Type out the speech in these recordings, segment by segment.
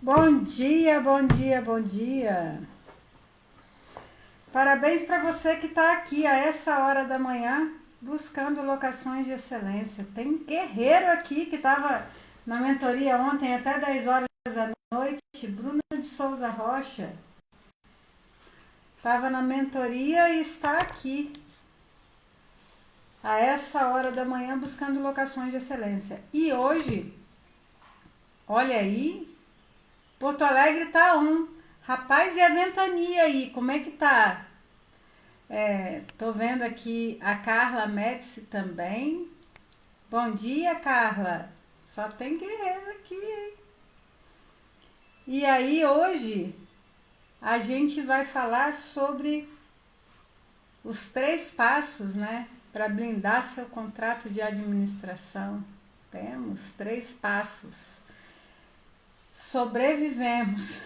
Bom dia, bom dia, bom dia. Parabéns para você que está aqui a essa hora da manhã buscando locações de excelência. Tem guerreiro aqui que estava na mentoria ontem até 10 horas da noite, Bruna de Souza Rocha. Estava na mentoria e está aqui a essa hora da manhã buscando locações de excelência. E hoje, olha aí, Porto Alegre tá Rapaz, e a ventania aí, como é que tá? Tô vendo aqui a Carla Médici também. Bom dia, Carla. Só tem guerreiro aqui, hein? E aí, hoje, a gente vai falar sobre os 3 passos, né? Para blindar seu contrato de administração. Temos 3 passos. Sobrevivemos.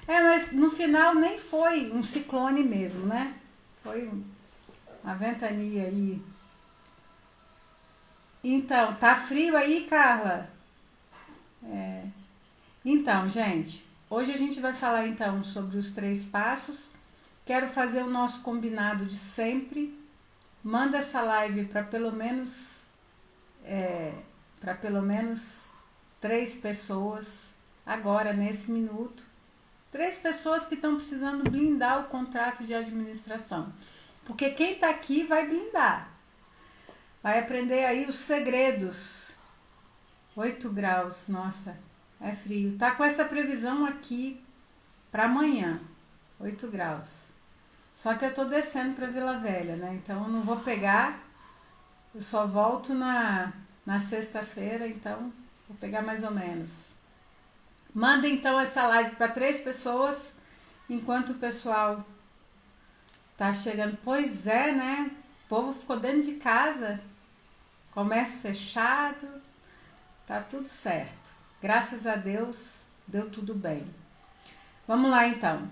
Mas no final nem foi um ciclone mesmo, né? Foi uma ventania aí. Então, tá frio aí, Carla? Então, gente, hoje a gente vai falar então sobre os 3 passos. Quero fazer o nosso combinado de sempre. Manda essa live para pelo menos 3 pessoas agora nesse minuto. 3 pessoas que estão precisando blindar o contrato de administração. Porque quem está aqui vai blindar. Vai aprender aí os segredos. 8 graus, nossa, é frio. Tá com essa previsão aqui para amanhã, 8 graus. Só que eu tô descendo para Vila Velha, né? Então eu não vou pegar, eu só volto na sexta-feira, então vou pegar mais ou menos. Manda então essa live para 3 pessoas, enquanto o pessoal tá chegando. Pois é, né? O povo ficou dentro de casa, comércio fechado, tá tudo certo. Graças a Deus, deu tudo bem. Vamos lá então.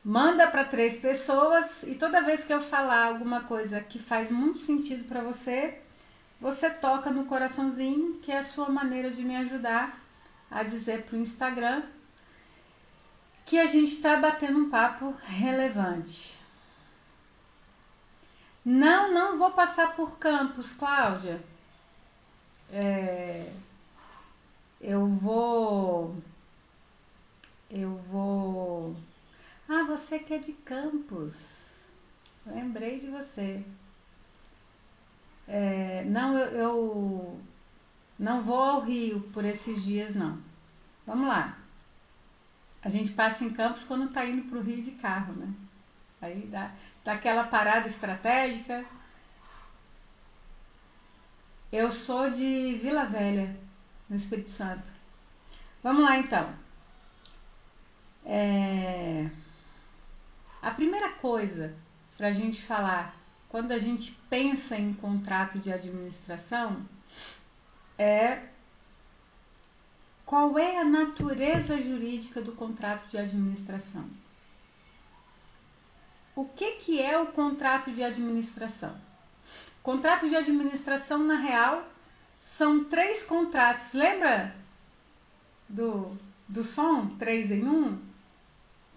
Manda para 3 pessoas e toda vez que eu falar alguma coisa que faz muito sentido para você, você toca no coraçãozinho, que é a sua maneira de me ajudar a dizer pro Instagram que a gente está batendo um papo relevante. Não vou passar por Campos, Cláudia. Eu vou. Ah, você que é de Campos. Lembrei de você. Eu não vou ao Rio por esses dias, não. Vamos lá. A gente passa em Campos quando tá indo pro Rio de carro, né? Aí dá aquela parada estratégica. Eu sou de Vila Velha, no Espírito Santo. Vamos lá, então. A primeira coisa pra gente falar, quando a gente pensa em contrato de administração, qual é a natureza jurídica do contrato de administração? O que é o contrato de administração? Contrato de administração, na real, são 3 contratos. Lembra do som 3 em 1?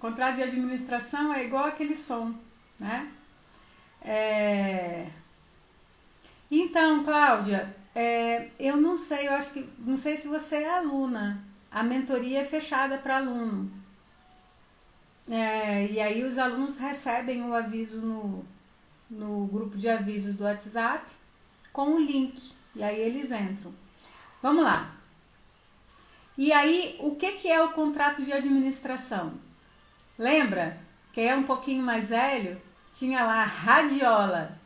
Contrato de administração é igual aquele som, né? Então, Cláudia, eu não sei, não sei se você é aluna. A mentoria é fechada para aluno. E aí os alunos recebem o aviso no grupo de avisos do WhatsApp com o link. E aí eles entram. Vamos lá. E aí, o que é o contrato de administração? Lembra? Quem é um pouquinho mais velho, tinha lá radiola.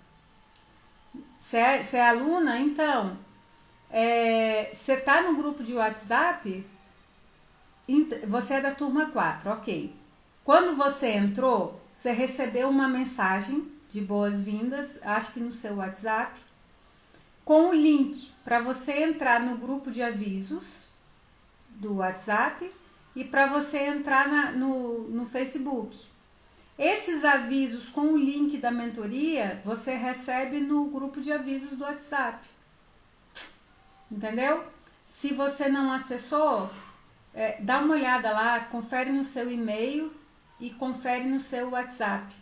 Você é aluna? Então, você tá no grupo de WhatsApp, você é da turma 4, ok. Quando você entrou, você recebeu uma mensagem de boas-vindas, acho que no seu WhatsApp, com o link para você entrar no grupo de avisos do WhatsApp e para você entrar no Facebook. Esses avisos com o link da mentoria, você recebe no grupo de avisos do WhatsApp. Entendeu? Se você não acessou, dá uma olhada lá, confere no seu e-mail e confere no seu WhatsApp.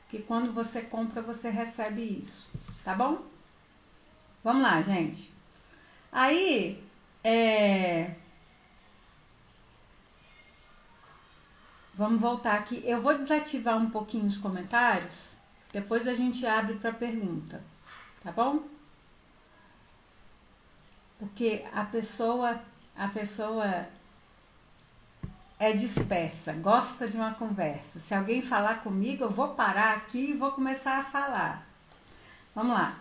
Que quando você compra, você recebe isso. Tá bom? Vamos lá, gente. Aí, vamos voltar aqui. Eu vou desativar um pouquinho os comentários. Depois a gente abre para pergunta. Tá bom? Porque a pessoa é dispersa, gosta de uma conversa. Se alguém falar comigo, eu vou parar aqui e vou começar a falar. Vamos lá.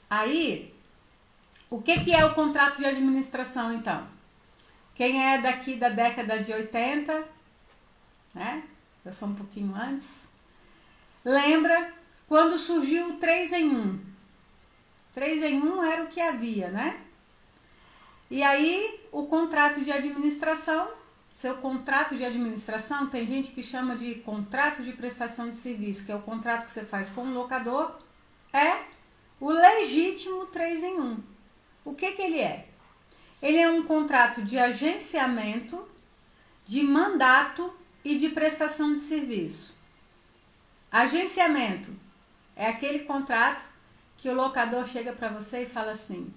Aí, o que é o contrato de administração, então? Quem é daqui da década de 80, né? Eu sou um pouquinho antes. Lembra quando surgiu o 3 em 1? 3 em 1 era o que havia, né? E aí, o contrato de administração, seu contrato de administração, tem gente que chama de contrato de prestação de serviço, que é o contrato que você faz com o locador, é o legítimo 3 em 1. O que ele é? Ele é um contrato de agenciamento, de mandato e de prestação de serviço. Agenciamento é aquele contrato que o locador chega para você e fala assim: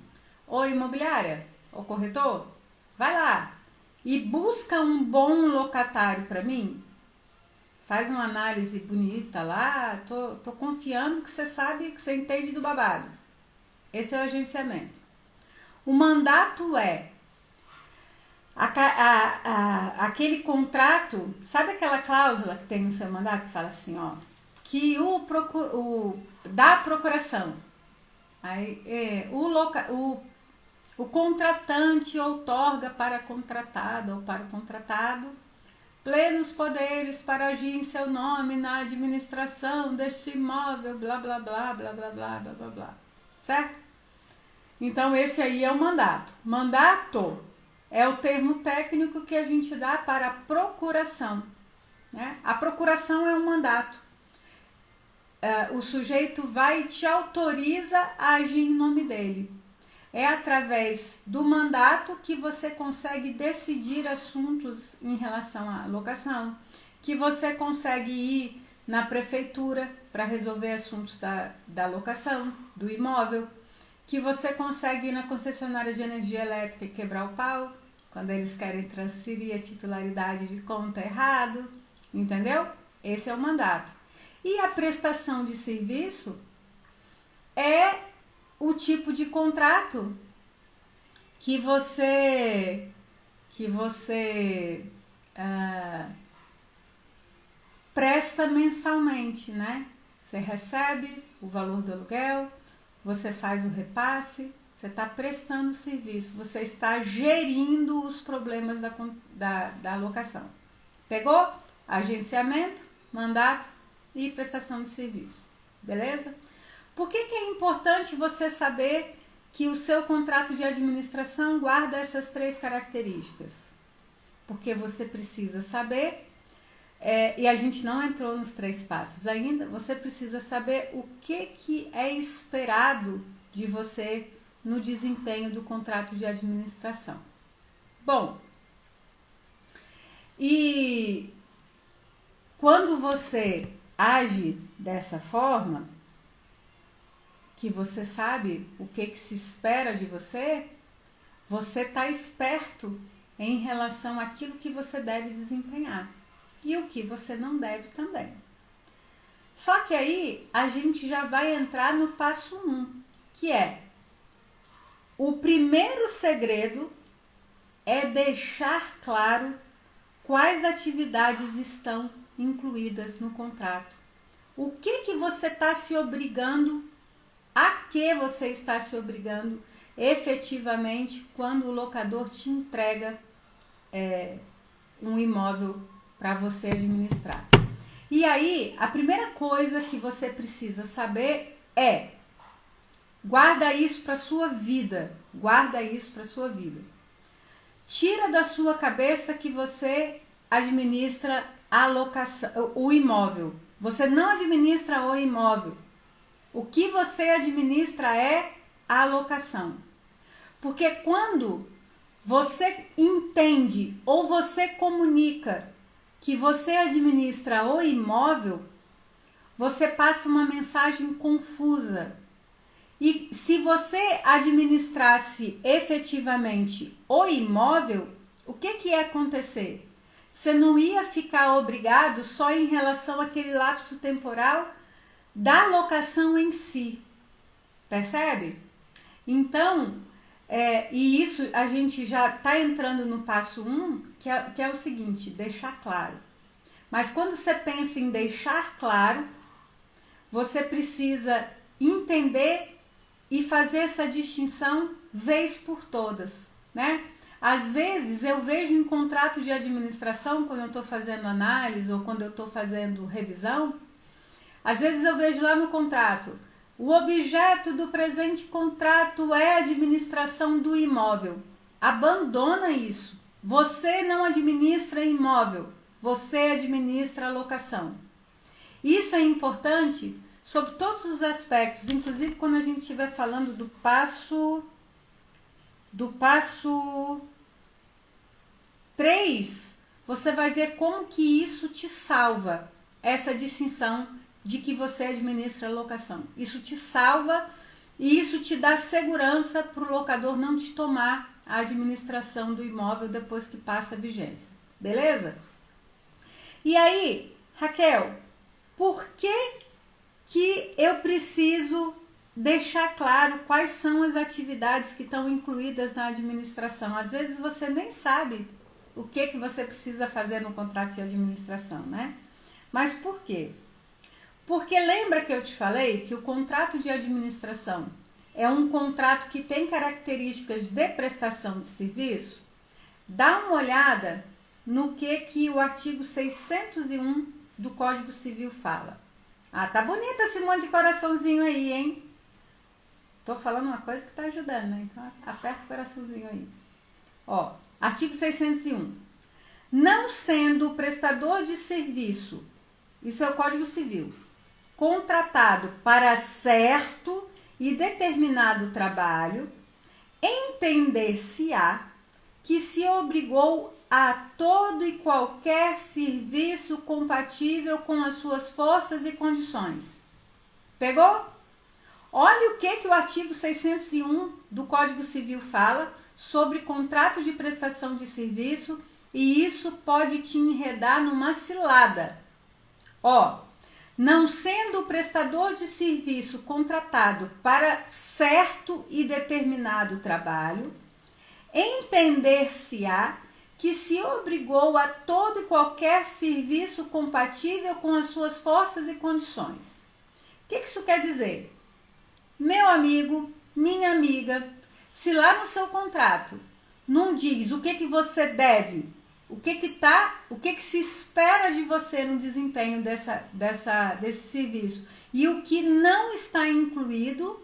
ô imobiliária, ô corretor, vai lá e busca um bom locatário para mim. Faz uma análise bonita lá, tô confiando que você sabe, que você entende do babado. Esse é o agenciamento. O mandato é aquele contrato, sabe aquela cláusula que tem no seu mandato que fala assim, ó, que da procuração, aí o contratante outorga para a contratada ou para o contratado plenos poderes para agir em seu nome na administração deste imóvel, blá blá blá blá blá blá blá blá blá, certo? Então esse aí é o mandato. Mandato é o termo técnico que a gente dá para a procuração, né? A procuração é um mandato. O sujeito vai e te autoriza a agir em nome dele. É através do mandato que você consegue decidir assuntos em relação à locação, que você consegue ir na prefeitura para resolver assuntos da locação, do imóvel, que você consegue ir na concessionária de energia elétrica e quebrar o pau, quando eles querem transferir a titularidade de conta errado, entendeu? Esse é o mandato. E a prestação de serviço é o tipo de contrato que você presta mensalmente, né? Você recebe o valor do aluguel, você faz o repasse, você está prestando serviço, você está gerindo os problemas da alocação. Pegou? Agenciamento, mandato e prestação de serviço. Beleza? Por que é importante você saber que o seu contrato de administração guarda essas 3 características? Porque você precisa saber, e a gente não entrou nos 3 passos ainda, você precisa saber o que é esperado de você no desempenho do contrato de administração. Bom, e quando você age dessa forma, que você sabe o que se espera de você, você está esperto em relação àquilo que você deve desempenhar e o que você não deve também. Só que aí a gente já vai entrar no passo 1, que é o primeiro segredo é deixar claro quais atividades estão incluídas no contrato. O que você está se obrigando, a que você está se obrigando efetivamente quando o locador te entrega um imóvel para você administrar. E aí, a primeira coisa que você precisa saber é: guarda isso para sua vida, guarda isso para sua vida. Tira da sua cabeça que você administra a locação, o imóvel. Você não administra o imóvel. O que você administra é a alocação. Porque quando você entende ou você comunica que você administra o imóvel, você passa uma mensagem confusa. E se você administrasse efetivamente o imóvel, o que ia acontecer? Você não ia ficar obrigado só em relação àquele lapso temporal da locação em si. Percebe? Então, e isso a gente já está entrando no passo 1, que é o seguinte, deixar claro. Mas quando você pensa em deixar claro, você precisa entender e fazer essa distinção vez por todas, né? Às vezes eu vejo em contrato de administração, quando eu estou fazendo análise ou quando eu estou fazendo revisão, às vezes eu vejo lá no contrato, o objeto do presente contrato é a administração do imóvel. Abandona isso. Você não administra imóvel, você administra a locação. Isso é importante sobre todos os aspectos, inclusive quando a gente estiver falando do passo 3, você vai ver como que isso te salva, essa distinção de que você administra a locação. Isso te salva e isso te dá segurança para o locador não te tomar a administração do imóvel depois que passa a vigência. Beleza? E aí, Raquel, por que eu preciso deixar claro quais são as atividades que estão incluídas na administração? Às vezes você nem sabe o que você precisa fazer no contrato de administração, né? Mas por quê? Porque lembra que eu te falei que o contrato de administração é um contrato que tem características de prestação de serviço? Dá uma olhada no que o artigo 601 do Código Civil fala. Ah, tá bonita esse monte de coraçãozinho aí, hein? Tô falando uma coisa que tá ajudando, né? Então aperta o coraçãozinho aí. Ó, artigo 601. Não sendo o prestador de serviço, isso é o Código Civil, contratado para certo e determinado trabalho, entender-se-á que se obrigou a todo e qualquer serviço compatível com as suas forças e condições. Pegou? Olha o que o artigo 601 do Código Civil fala sobre contrato de prestação de serviço, e isso pode te enredar numa cilada. Ó, não sendo o prestador de serviço contratado para certo e determinado trabalho, entender-se-á que se obrigou a todo e qualquer serviço compatível com as suas forças e condições. O que isso quer dizer? Meu amigo, minha amiga, se lá no seu contrato não diz o que você deve, o que se espera de você no desempenho desse serviço e o que não está incluído,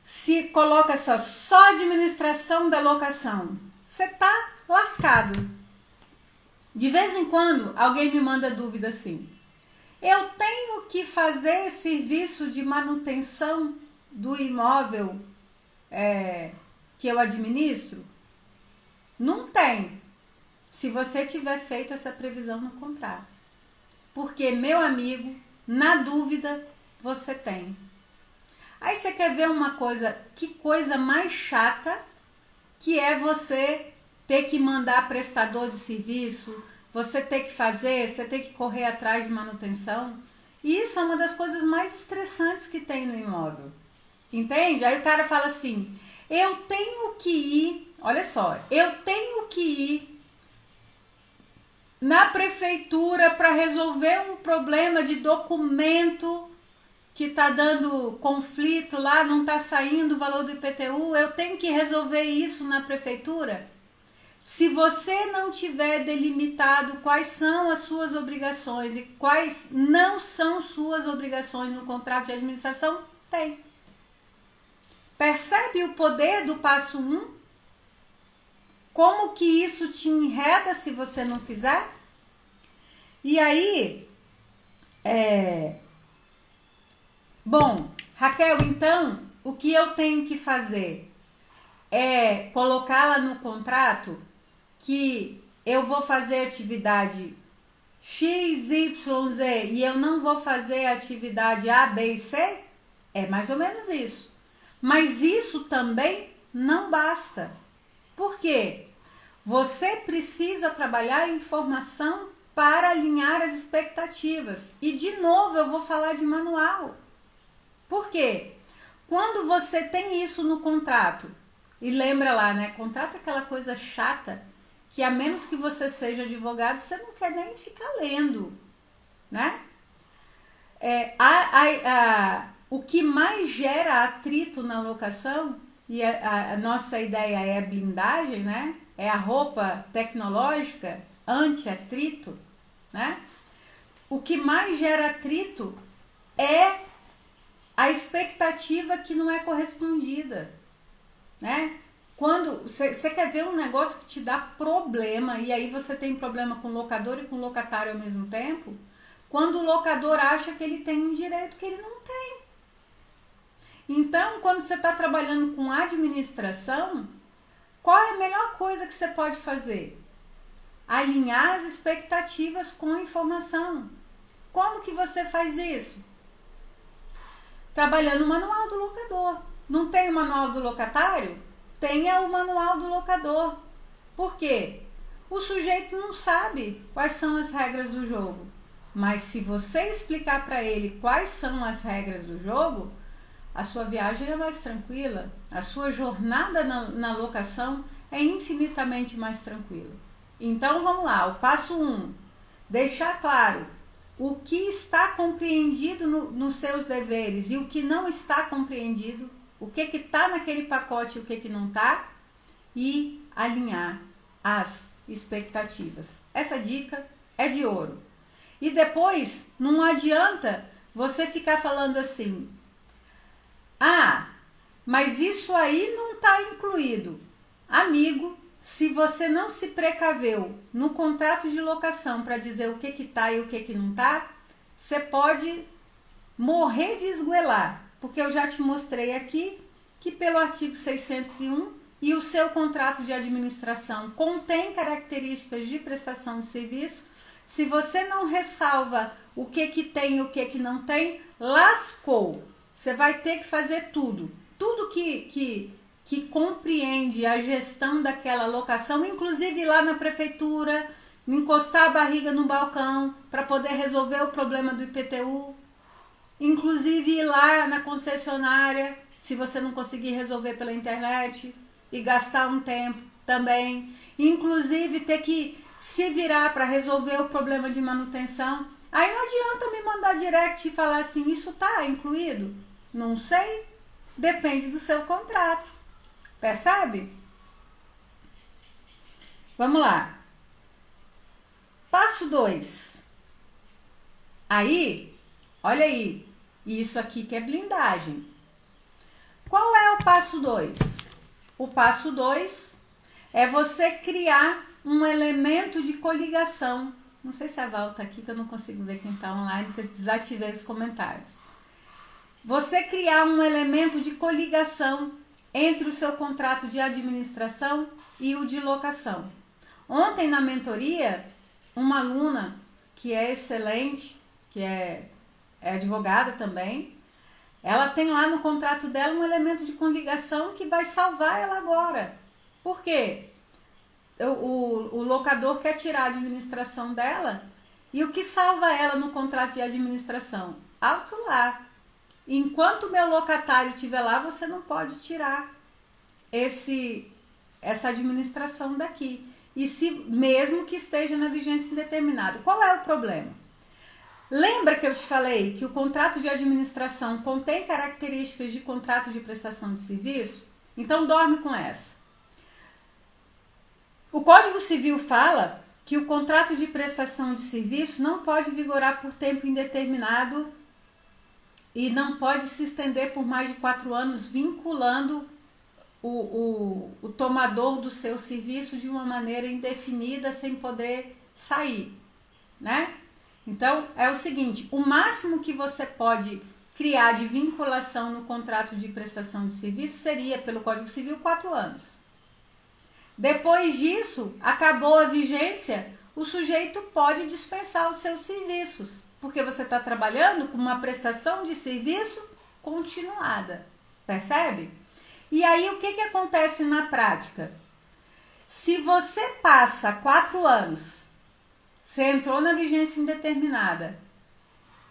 se coloca só administração da locação, você tá lascado. De vez em quando alguém me manda dúvida assim: eu tenho que fazer serviço de manutenção do imóvel que eu administro? Não tem, se você tiver feito essa previsão no contrato. Porque, meu amigo, na dúvida, você tem. Aí você quer ver uma coisa, que coisa mais chata, que é você ter que mandar prestador de serviço, você ter que fazer, você ter que correr atrás de manutenção. E isso é uma das coisas mais estressantes que tem no imóvel. Entende? Aí o cara fala assim: eu tenho que ir, olha só, eu tenho que ir na prefeitura para resolver um problema de documento que tá dando conflito lá, não tá saindo o valor do IPTU, eu tenho que resolver isso na prefeitura? Se você não tiver delimitado quais são as suas obrigações e quais não são suas obrigações no contrato de administração, tem. Percebe o poder do passo 1? Como que isso te enreda se você não fizer? E aí, bom, Raquel, então, o que eu tenho que fazer é colocar lá no contrato que eu vou fazer atividade X, Y, Z e eu não vou fazer atividade A, B e C? É mais ou menos isso. Mas isso também não basta. Por quê? Você precisa trabalhar a informação para alinhar as expectativas. E de novo eu vou falar de manual. Por quê? Quando você tem isso no contrato, e lembra lá, né? Contrato é aquela coisa chata que a menos que você seja advogado, você não quer nem ficar lendo, né? O que mais gera atrito na locação, e a nossa ideia é a blindagem, né? É a roupa tecnológica anti-atrito, né? O que mais gera atrito é a expectativa que não é correspondida, né? Quando você quer ver um negócio que te dá problema, e aí você tem problema com o locador e com o locatário ao mesmo tempo, quando o locador acha que ele tem um direito que ele não tem. Então, quando você está trabalhando com administração, qual é a melhor coisa que você pode fazer? Alinhar as expectativas com a informação. Como que você faz isso? Trabalhando o manual do locador. Não tem o manual do locatário? Tenha o manual do locador. Por quê? O sujeito não sabe quais são as regras do jogo. Mas se você explicar para ele quais são as regras do jogo, a sua viagem é mais tranquila. A sua jornada na locação é infinitamente mais tranquila. Então vamos lá, o passo 1. Deixar claro o que está compreendido nos seus deveres e o que não está compreendido, o que está naquele pacote e o que não está, e alinhar as expectativas. Essa dica é de ouro. E depois, não adianta você ficar falando assim, mas isso aí não está incluído. Amigo, se você não se precaveu no contrato de locação para dizer o que está e o que não está, você pode morrer de esgoelar, porque eu já te mostrei aqui que pelo artigo 601 e o seu contrato de administração contém características de prestação de serviço. Se você não ressalva o que tem e o que não tem, lascou. Você vai ter que fazer tudo. Tudo que compreende a gestão daquela locação, inclusive ir lá na prefeitura, encostar a barriga no balcão para poder resolver o problema do IPTU, inclusive ir lá na concessionária, se você não conseguir resolver pela internet, e gastar um tempo também, inclusive ter que se virar para resolver o problema de manutenção. Aí não adianta me mandar direct e falar assim, isso tá incluído? Não sei, depende do seu contrato. Percebe? Vamos lá. Passo 2. Aí, olha aí, isso aqui que é blindagem. Qual é o passo 2? O passo 2 é você criar um elemento de coligação. Não sei se a Val tá aqui, que eu não consigo ver quem tá online, porque eu desativei os comentários. Você criar um elemento de coligação entre o seu contrato de administração e o de locação. Ontem na mentoria, uma aluna que é excelente, que é advogada também, ela tem lá no contrato dela um elemento de coligação que vai salvar ela agora. Por quê? O locador quer tirar a administração dela e o que salva ela no contrato de administração? Alto lá. Enquanto o meu locatário estiver lá, você não pode tirar essa administração daqui. E se mesmo que esteja na vigência indeterminada. Qual é o problema? Lembra que eu te falei que o contrato de administração contém características de contrato de prestação de serviço? Então dorme com essa. O Código Civil fala que o contrato de prestação de serviço não pode vigorar por tempo indeterminado e não pode se estender por mais de 4 anos, vinculando o tomador do seu serviço de uma maneira indefinida, sem poder sair, né? Então, é o seguinte, o máximo que você pode criar de vinculação no contrato de prestação de serviço seria, pelo Código Civil, 4 anos. Depois disso, acabou a vigência, o sujeito pode dispensar os seus serviços, porque você está trabalhando com uma prestação de serviço continuada, percebe? E aí, o que acontece na prática? Se você passa 4 anos, você entrou na vigência indeterminada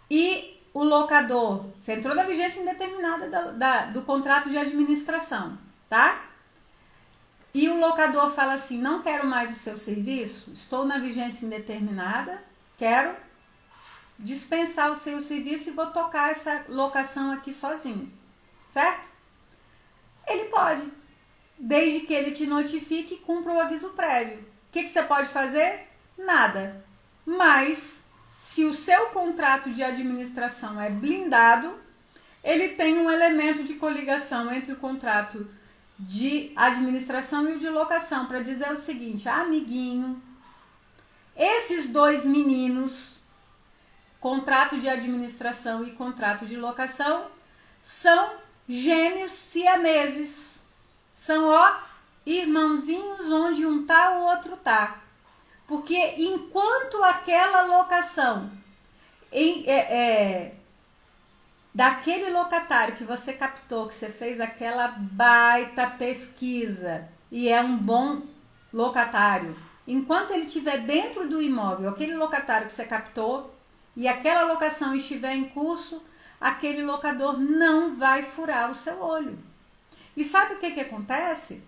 e o locador, você entrou na vigência indeterminada do contrato de administração, tá? E o locador fala assim, não quero mais o seu serviço, estou na vigência indeterminada, quero dispensar o seu serviço e vou tocar essa locação aqui sozinho, certo? Ele pode, desde que ele te notifique e cumpra o aviso prévio. O que você pode fazer? Nada. Mas, se o seu contrato de administração é blindado, ele tem um elemento de coligação entre o contrato de administração e o de locação, para dizer o seguinte, amiguinho, esses 2 meninos, contrato de administração e contrato de locação, são gêmeos siameses. São, irmãozinhos onde um tá, o outro tá. Porque enquanto aquela locação daquele locatário que você captou, que você fez aquela baita pesquisa e é um bom locatário, enquanto ele estiver dentro do imóvel, aquele locatário que você captou e aquela locação estiver em curso, aquele locador não vai furar o seu olho. E sabe o que acontece?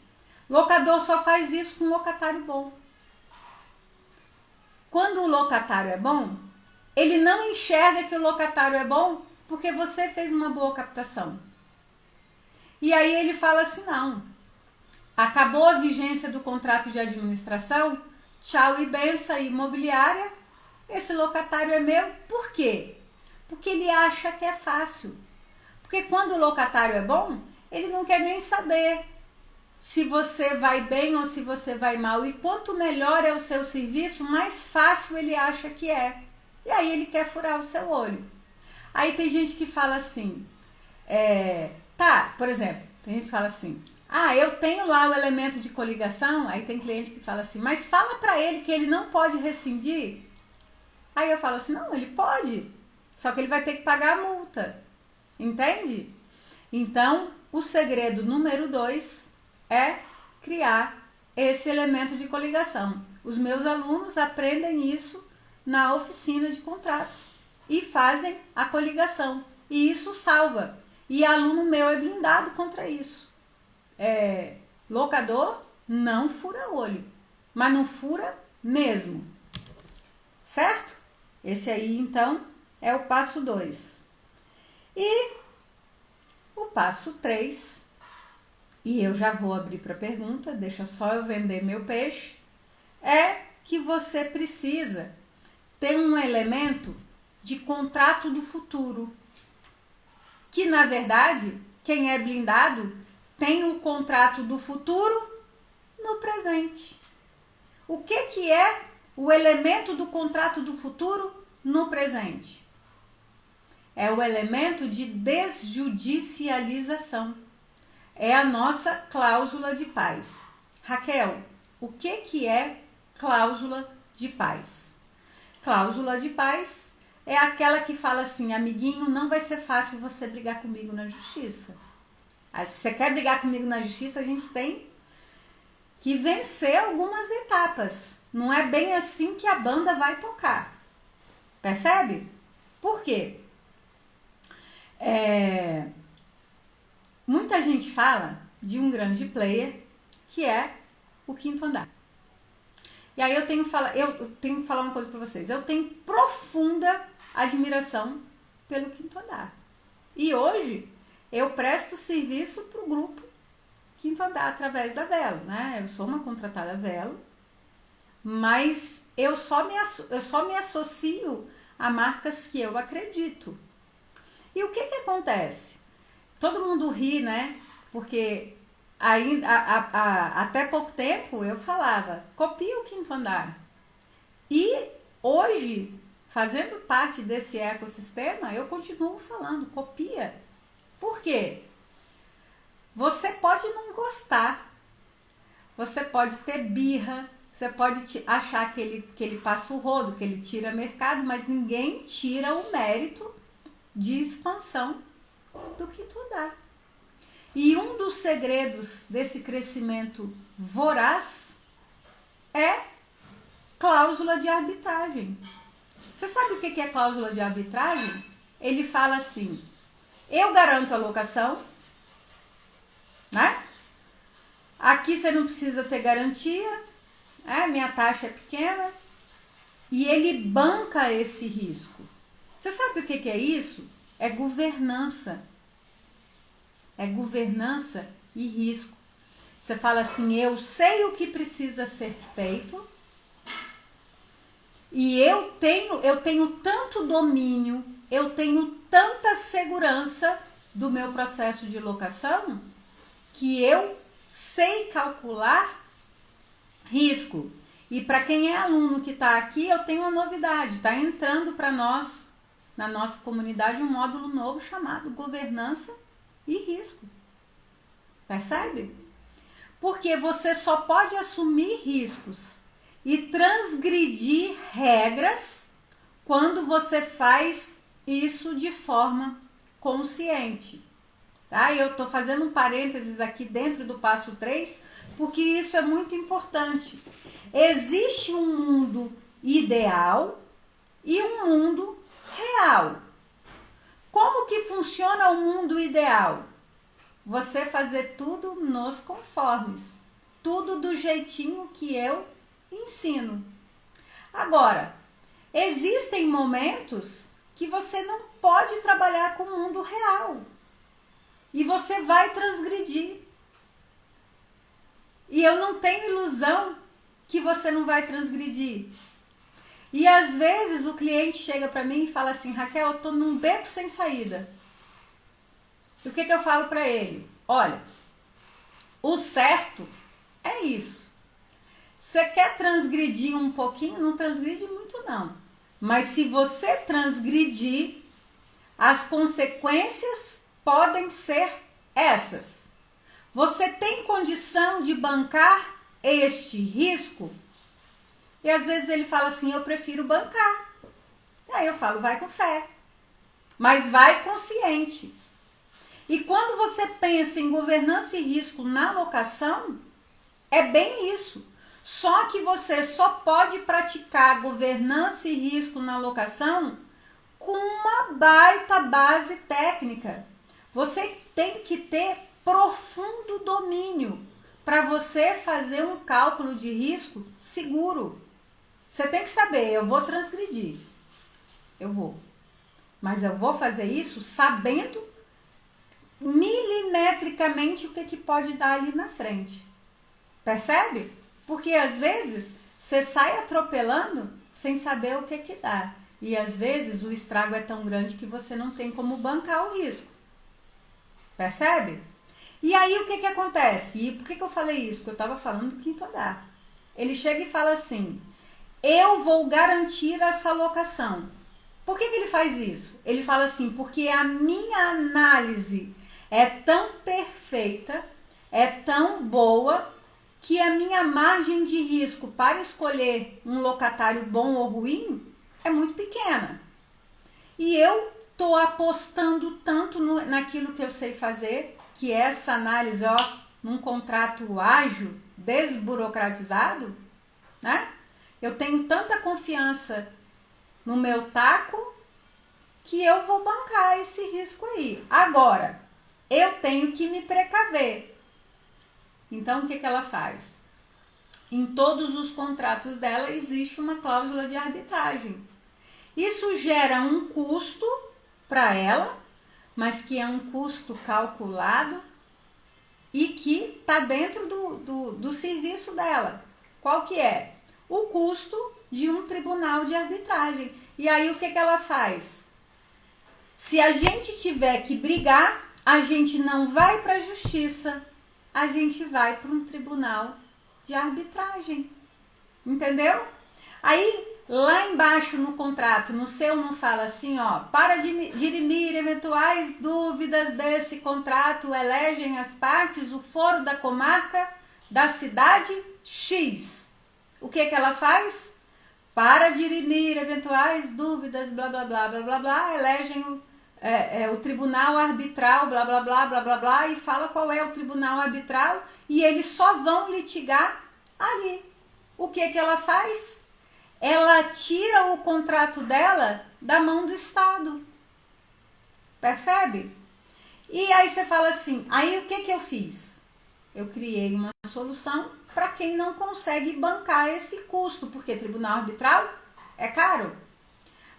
Locador só faz isso com locatário bom. Quando o locatário é bom, ele não enxerga que o locatário é bom porque você fez uma boa captação. E aí ele fala assim, não, acabou a vigência do contrato de administração, tchau e benção imobiliária, esse locatário é meu. Por quê? Porque ele acha que é fácil. Porque quando o locatário é bom, ele não quer nem saber se você vai bem ou se você vai mal. E quanto melhor é o seu serviço, mais fácil ele acha que é. E aí ele quer furar o seu olho. Aí tem gente que fala assim, por exemplo, tem gente que fala assim, eu tenho lá o elemento de coligação, aí tem cliente que fala assim, mas fala pra ele que ele não pode rescindir. Aí eu falo assim, não, ele pode, só que ele vai ter que pagar a multa, entende? Então, o segredo número 2 é criar esse elemento de coligação. Os meus alunos aprendem isso na oficina de contratos e fazem a coligação. E isso salva. E aluno meu é blindado contra isso. Locador não fura olho, mas não fura mesmo. Certo? Esse aí, então, é o passo 2. E o passo 3, e eu já vou abrir para pergunta, deixa só eu vender meu peixe, é que você precisa ter um elemento de contrato do futuro. Que, na verdade, quem é blindado tem o contrato do futuro no presente. O que é o elemento do contrato do futuro no presente? É o elemento de desjudicialização. É a nossa cláusula de paz. Raquel, o que é cláusula de paz? Cláusula de paz é aquela que fala assim, amiguinho, não vai ser fácil você brigar comigo na justiça. Se você quer brigar comigo na justiça, a gente tem que vencer algumas etapas. Não é bem assim que a banda vai tocar. Percebe? Por quê? Muita gente fala de um grande player que é o quinto andar. E aí eu tenho que falar uma coisa para vocês. Eu tenho profunda admiração pelo quinto andar. E hoje eu presto serviço para o grupo Quinto Andar através da Velo, né? Eu sou uma contratada Velo, mas eu só me associo a marcas que eu acredito. E o que acontece? Todo mundo ri, né? Porque até pouco tempo eu falava, copia o Quinto Andar. E hoje, fazendo parte desse ecossistema, eu continuo falando, copia. Por quê? Você pode não gostar, você pode ter birra, você pode achar que ele passa o rodo, que ele tira mercado, mas ninguém tira o mérito de expansão do que tu dá. E um dos segredos desse crescimento voraz é cláusula de arbitragem. Você sabe o que é cláusula de arbitragem? Ele fala assim, eu garanto a locação, né? Aqui você não precisa ter garantia, minha taxa é pequena, e ele banca esse risco. Você sabe o que é isso? É governança. É governança e risco. Você fala assim, eu sei o que precisa ser feito e eu tenho tanto domínio, eu tenho tanta segurança do meu processo de locação que eu sei calcular risco. E para quem é aluno que está aqui, eu tenho uma novidade, está entrando para nós, na nossa comunidade, um módulo novo chamado governança e risco. Percebe? Porque você só pode assumir riscos e transgredir regras quando você faz isso de forma consciente. Tá? Eu estou fazendo um parênteses aqui dentro do passo 3, porque isso é muito importante. Existe um mundo ideal e um mundo real. Como que funciona o mundo ideal? Você fazer tudo nos conformes, tudo do jeitinho que eu ensino. Agora, existem momentos que você não pode trabalhar com o mundo real e você vai transgredir. E eu não tenho ilusão que você não vai transgredir. E às vezes o cliente chega para mim e fala assim, Raquel, eu tô num beco sem saída. E o que eu falo para ele? Olha, o certo é isso. Você quer transgredir um pouquinho? Não transgride muito não. Mas se você transgredir, as consequências podem ser essas. Você tem condição de bancar este risco? E às vezes ele fala assim, eu prefiro bancar. Aí eu falo, vai com fé. Mas vai consciente. E quando você pensa em governança e risco na locação, é bem isso. Só que você só pode praticar governança e risco na locação com uma baita base técnica. Você tem que ter profundo domínio para você fazer um cálculo de risco seguro. Você tem que saber, eu vou transgredir. Eu vou. Mas eu vou fazer isso sabendo milimetricamente o que pode dar ali na frente. Percebe? Porque às vezes você sai atropelando sem saber o que dá. E às vezes o estrago é tão grande que você não tem como bancar o risco. Percebe? E aí o que acontece? E por que eu falei isso? Porque eu estava falando do quinto andar. Ele chega e fala assim, eu vou garantir essa locação. Por que ele faz isso? Ele fala assim, porque a minha análise é tão perfeita, é tão boa, que a minha margem de risco para escolher um locatário bom ou ruim é muito pequena. E eu estou apostando tanto naquilo que eu sei fazer, que é essa análise, num contrato ágil, desburocratizado, né? Eu tenho tanta confiança no meu taco que eu vou bancar esse risco aí. Agora, eu tenho que me precaver. Então, o que ela faz? Em todos os contratos dela existe uma cláusula de arbitragem. Isso gera um custo para ela, mas que é um custo calculado e que está dentro do serviço dela. Qual que é? O custo de um tribunal de arbitragem. E aí o que ela faz? Se a gente tiver que brigar, a gente não vai para a justiça, a gente vai para um tribunal de arbitragem. Entendeu? Aí Lá embaixo no contrato, no seu não fala assim, ó, para dirimir eventuais dúvidas desse contrato, elegem as partes o foro da comarca da cidade X. O que ela faz? Para dirimir eventuais dúvidas, blá, blá, blá, blá, blá, blá, elegem o tribunal arbitral, blá, blá, blá, blá, blá, blá, e fala qual é o tribunal arbitral e eles só vão litigar ali. O que ela faz? Ela tira o contrato dela da mão do Estado. Percebe? E aí você fala assim, aí o que eu fiz? Eu criei uma solução para quem não consegue bancar esse custo, porque tribunal arbitral é caro.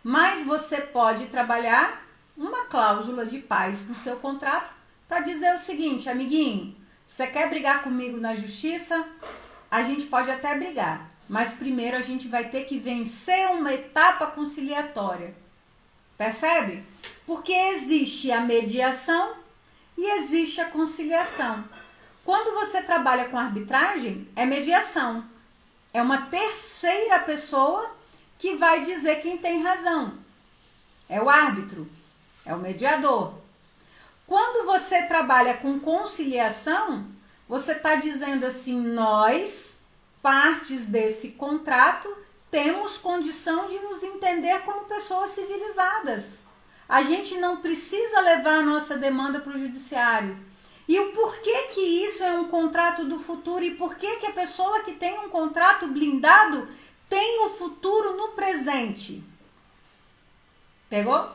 Mas você pode trabalhar uma cláusula de paz no seu contrato para dizer o seguinte, amiguinho, você quer brigar comigo na justiça? A gente pode até brigar, mas primeiro a gente vai ter que vencer uma etapa conciliatória. Percebe? Porque existe a mediação e existe a conciliação. Quando você trabalha com arbitragem, é mediação. É uma terceira pessoa que vai dizer quem tem razão. É o árbitro, é o mediador. Quando você trabalha com conciliação, você está dizendo assim, nós, partes desse contrato, temos condição de nos entender como pessoas civilizadas. A gente não precisa levar a nossa demanda para o judiciário. E o porquê que isso é um contrato do futuro e por que a pessoa que tem um contrato blindado tem o futuro no presente? Pegou?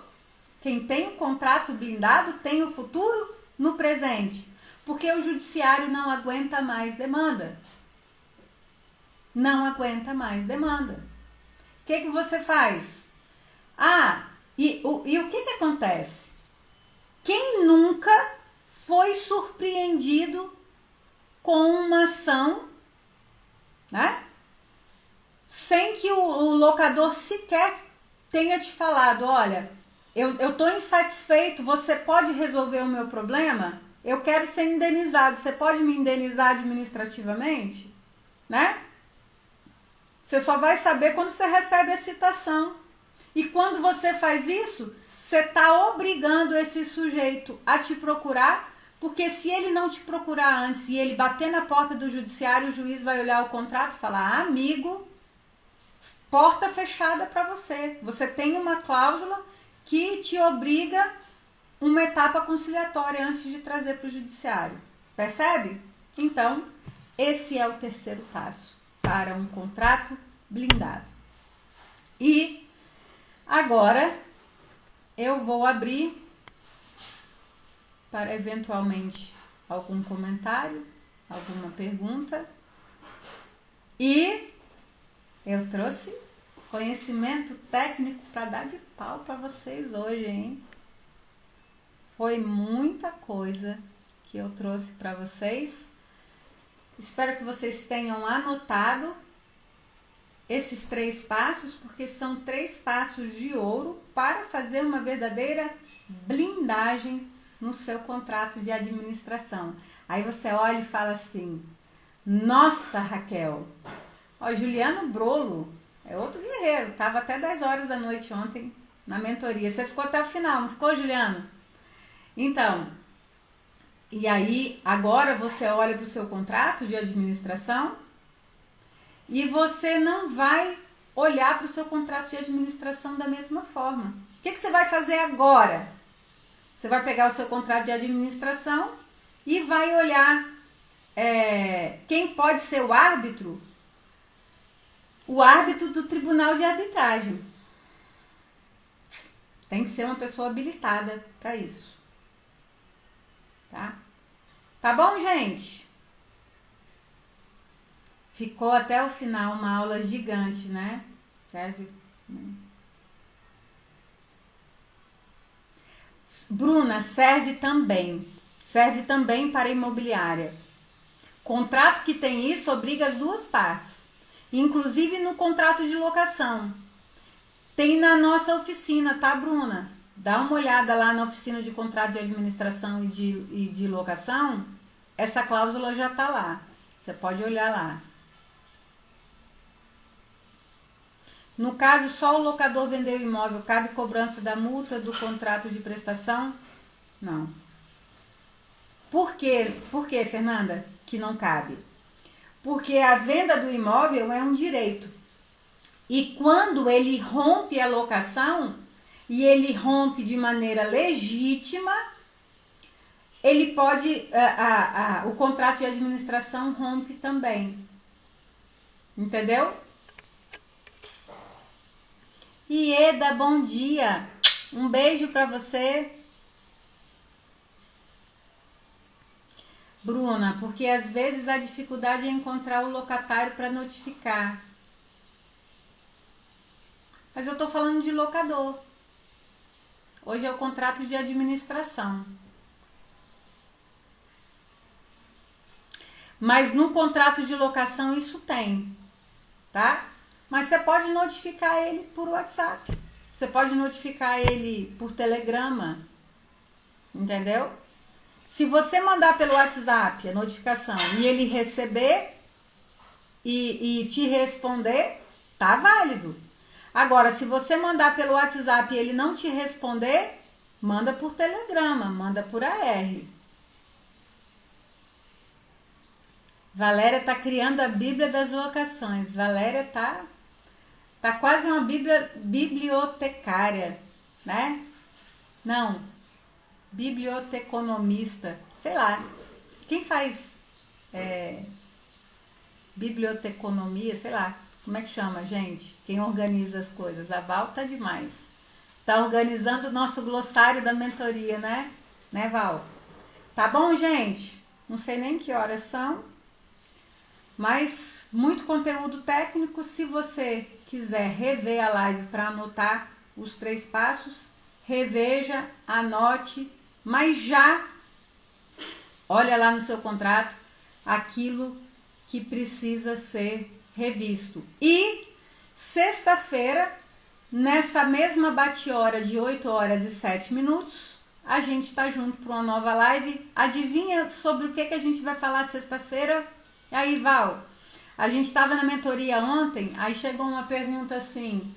Quem tem um contrato blindado tem o futuro no presente. Porque o judiciário não aguenta mais demanda. Não aguenta mais demanda. O que você faz? E o que acontece? Quem nunca foi surpreendido com uma ação, né? Sem que o locador sequer tenha te falado, olha, eu estou insatisfeito, você pode resolver o meu problema? Eu quero ser indenizado, você pode me indenizar administrativamente? Né? Você só vai saber quando você recebe a citação. E quando você faz isso, você está obrigando esse sujeito a te procurar, porque se ele não te procurar antes e ele bater na porta do judiciário, o juiz vai olhar o contrato e falar, amigo, porta fechada para você. Você tem uma cláusula que te obriga uma etapa conciliatória antes de trazer para o judiciário. Percebe? Então, esse é o terceiro passo para um contrato blindado. E agora eu vou abrir para eventualmente algum comentário, alguma pergunta. E eu trouxe conhecimento técnico para dar de pau para vocês hoje, hein? Foi muita coisa que eu trouxe para vocês. Espero que vocês tenham anotado esses 3 passos, porque são 3 passos de ouro para fazer uma verdadeira blindagem no seu contrato de administração. Aí você olha e fala assim, nossa, Raquel, ó, Juliano Brolo é outro guerreiro, estava até 10 horas da noite ontem na mentoria. Você ficou até o final, não ficou, Juliano? Então, e aí agora você olha para o seu contrato de administração e você não vai olhar para o seu contrato de administração da mesma forma. O que você vai fazer agora? Você vai pegar o seu contrato de administração e vai olhar quem pode ser o árbitro do tribunal de arbitragem. Tem que ser uma pessoa habilitada para isso. Tá bom, gente? Ficou até o final uma aula gigante, né? Serve. Bruna, serve também. Serve também para imobiliária. Contrato que tem isso obriga as duas partes. Inclusive no contrato de locação. Tem na nossa oficina, tá, Bruna? Dá uma olhada lá na oficina de contrato de administração e de locação. Essa cláusula já tá lá. Você pode olhar lá. No caso, só o locador vendeu o imóvel, cabe cobrança da multa do contrato de prestação? Não. Por quê? Por quê, Fernanda, que não cabe? Porque a venda do imóvel é um direito. E quando ele rompe a locação, e ele rompe de maneira legítima, ele pode, o contrato de administração rompe também. Entendeu? Ieda, bom dia. Um beijo pra você. Bruna, porque às vezes a dificuldade é encontrar o locatário para notificar. Mas eu tô falando de locador. Hoje é o contrato de administração. Mas no contrato de locação isso tem, tá? Mas você pode notificar ele por WhatsApp. Você pode notificar ele por telegrama. Entendeu? Se você mandar pelo WhatsApp a notificação e ele receber e te responder, tá válido. Agora, se você mandar pelo WhatsApp e ele não te responder, manda por telegrama, manda por AR. Valéria tá criando a Bíblia das locações. Valéria tá quase uma bibliotecária, né? Não, biblioteconomista, sei lá. Quem faz biblioteconomia, sei lá, como é que chama, gente? Quem organiza as coisas? A Val tá demais. Tá organizando o nosso glossário da mentoria, né? Né, Val? Tá bom, gente? Não sei nem que horas são, mas muito conteúdo técnico. Se você quiser rever a live para anotar os 3 passos, reveja, anote, mas já olha lá no seu contrato aquilo que precisa ser revisto. E sexta-feira, nessa mesma bate-hora de 8 horas e 7 minutos, a gente está junto para uma nova live. Adivinha sobre o que a gente vai falar sexta-feira? Aí, Val, a gente estava na mentoria ontem, aí chegou uma pergunta assim: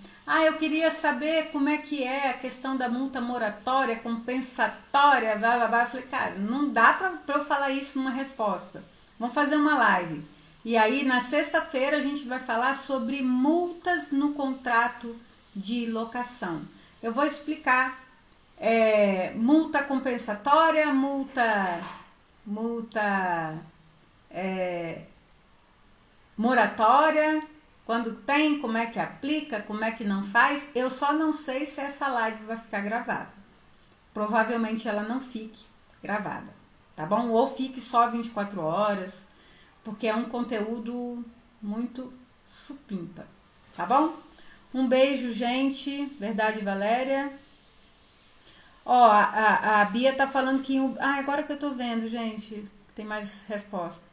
eu queria saber como é que é a questão da multa moratória, compensatória, blá, blá, blá. Eu falei, cara, não dá para eu falar isso numa resposta. Vamos fazer uma live. E aí, na sexta-feira, a gente vai falar sobre multas no contrato de locação. Eu vou explicar multa compensatória, multa moratória, quando tem, como é que aplica, como é que não faz. Eu só não sei se essa live vai ficar gravada. Provavelmente ela não fique gravada, tá bom? Ou fique só 24 horas, porque é um conteúdo muito supimpa, tá bom? Um beijo, gente. Verdade, Valéria. Ó, a Bia tá falando que... agora que eu tô vendo, gente, tem mais resposta.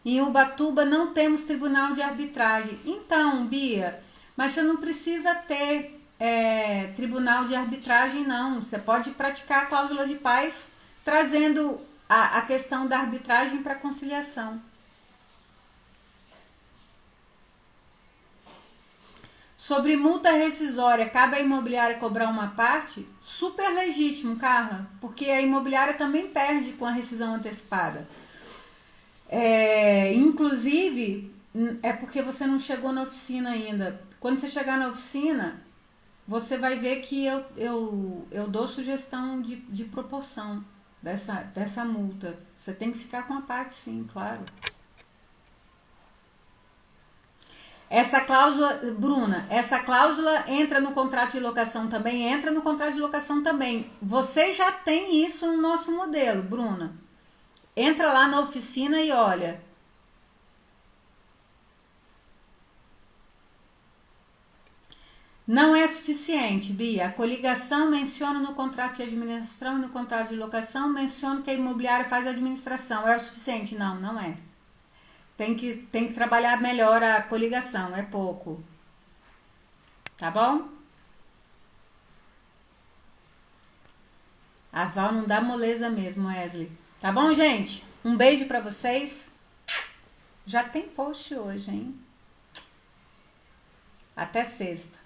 Em Ubatuba não temos tribunal de arbitragem. Então, Bia, mas você não precisa ter tribunal de arbitragem, não. Você pode praticar a cláusula de paz trazendo a questão da arbitragem para conciliação. Sobre multa rescisória, cabe à imobiliária cobrar uma parte? Super legítimo, Carla, porque a imobiliária também perde com a rescisão antecipada. Inclusive, é porque você não chegou na oficina ainda. Quando você chegar na oficina, você vai ver que eu dou sugestão de proporção dessa multa. Você tem que ficar com a parte, sim, claro. Essa cláusula, Bruna, essa cláusula entra no contrato de locação também? Entra no contrato de locação também. Você já tem isso no nosso modelo, Bruna. Entra lá na oficina e olha. Não é suficiente, Bia. A coligação menciona no contrato de administração e no contrato de locação menciona que a imobiliária faz a administração. É o suficiente? Não, não é. Tem que trabalhar melhor a coligação, é pouco. Tá bom? A Val não dá moleza mesmo, Wesley. Tá bom, gente? Um beijo pra vocês. Já tem post hoje, hein? Até sexta.